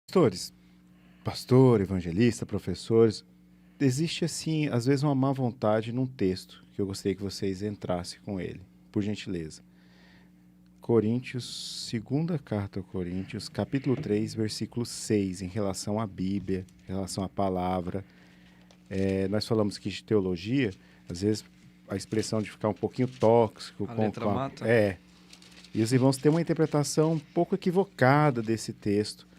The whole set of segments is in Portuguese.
Pastores, pastor, evangelista, professores, existe assim, às vezes uma má vontade num texto que eu gostaria que vocês entrassem com ele, por gentileza. Coríntios, segunda carta ao Coríntios, capítulo 3, versículo 6, em relação à Bíblia, em relação à palavra. Nós falamos aqui de teologia, às vezes a expressão de ficar um pouquinho tóxico. A letra mata? E os irmãos têm uma interpretação um pouco equivocada desse texto.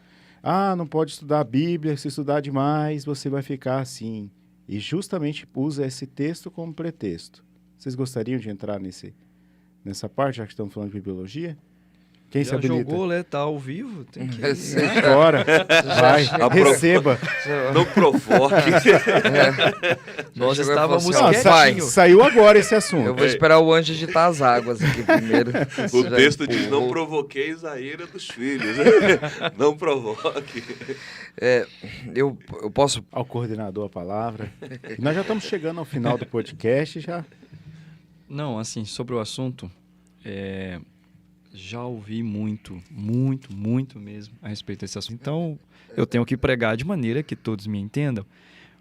Não pode estudar a Bíblia, se estudar demais, você vai ficar assim. E justamente usa esse texto como pretexto. Vocês gostariam de entrar nessa parte, já que estamos falando de bibliologia? Quem se Já habilita? jogou, né? Tá ao vivo? Tem que... Agora, vai, receba. Não provoque. Nós Chegou e estávamos falou assim, ó, quietinhos. Saiu agora esse assunto. Eu vou esperar o anjo agitar as águas aqui primeiro. O texto diz, não provoqueis a ira dos filhos. Não provoque. Eu posso... Ao coordenador a palavra. E nós já estamos chegando ao final do podcast, já. Não, assim, sobre o assunto, já ouvi muito mesmo a respeito desse assunto. Então, eu tenho que pregar de maneira que todos me entendam.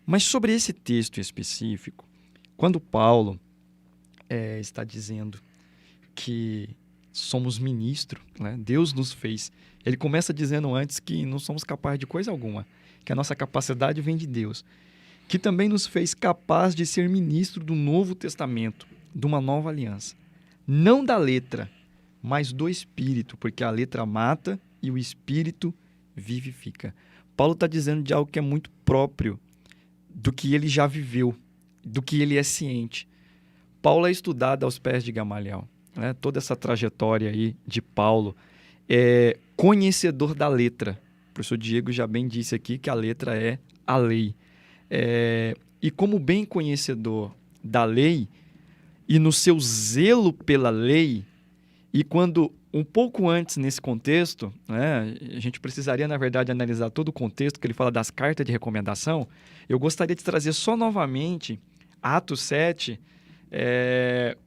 Mas sobre esse texto específico, quando Paulo está dizendo que somos ministros, né? Deus nos fez. Ele começa dizendo antes que não somos capazes de coisa alguma, que a nossa capacidade vem de Deus, que também nos fez capaz de ser ministro do Novo Testamento, de uma nova aliança. Não da letra, mas do Espírito, porque a letra mata e o Espírito vivifica. Paulo está dizendo de algo que é muito próprio do que ele já viveu, do que ele é ciente. Paulo é estudado aos pés de Gamaliel, né? Toda essa trajetória aí de Paulo é conhecedor da letra. O professor Diego já bem disse aqui que a letra é a lei. E como bem conhecedor da lei, e no seu zelo pela lei, e quando, um pouco antes nesse contexto, né, a gente precisaria, na verdade, analisar todo o contexto que ele fala das cartas de recomendação, eu gostaria de trazer só novamente Atos 7,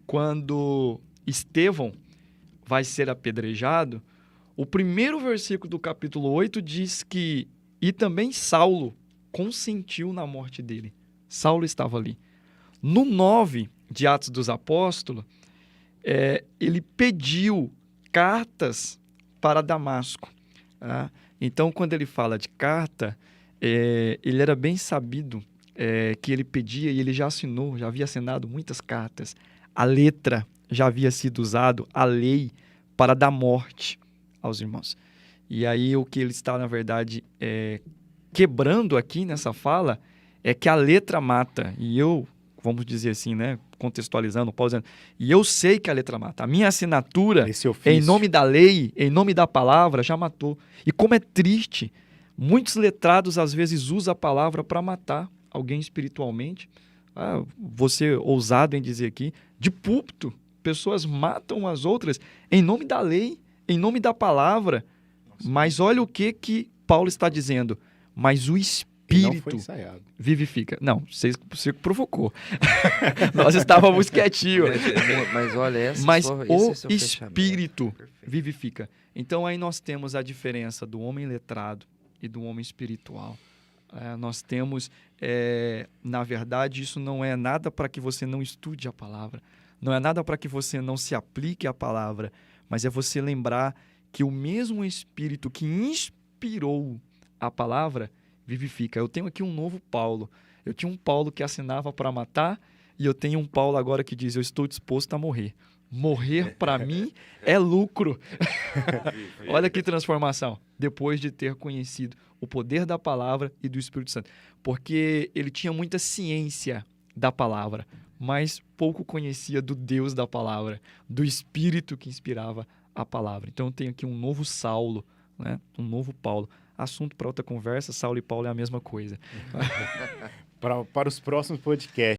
quando Estevão vai ser apedrejado. O primeiro versículo do capítulo 8 diz que, e também Saulo consentiu na morte dele. Saulo estava ali. No 9 de Atos dos Apóstolos, ele pediu cartas para Damasco. Tá? Então, quando ele fala de carta, ele era bem sabido que ele pedia, e ele já assinou, já havia assinado muitas cartas. A letra já havia sido usado, a lei, para dar morte aos irmãos. E aí o que ele está, na verdade, quebrando aqui nessa fala é que a letra mata. E eu, vamos dizer assim, né, contextualizando, Paulo dizendo, e eu sei que a letra mata. A minha assinatura, em nome da lei, em nome da palavra, já matou. E como é triste, muitos letrados às vezes usam a palavra para matar alguém espiritualmente. Você ousado em dizer aqui, de púlpito, pessoas matam as outras em nome da lei, em nome da palavra. Mas olha o que Paulo está dizendo. Mas o Espírito vivifica. Não, você provocou. Nós estávamos quietinhos. Mas olha, mas o Espírito vivifica. Então aí nós temos a diferença do homem letrado e do homem espiritual. Nós temos, na verdade, isso não é nada para que você não estude a palavra. Não é nada para que você não se aplique à palavra. Mas é você lembrar que o mesmo Espírito que inspirou a palavra vivifica. Eu tenho aqui um novo Paulo. Eu tinha um Paulo que assinava para matar e eu tenho um Paulo agora que diz, eu estou disposto a morrer. Morrer para mim é lucro. Olha que transformação. Depois de ter conhecido o poder da palavra e do Espírito Santo. Porque ele tinha muita ciência da palavra, mas pouco conhecia do Deus da palavra, do Espírito que inspirava a palavra. Então eu tenho aqui um novo Saulo, né? Um novo Paulo. Assunto para outra conversa, Saulo e Paulo é a mesma coisa. Para os próximos podcasts.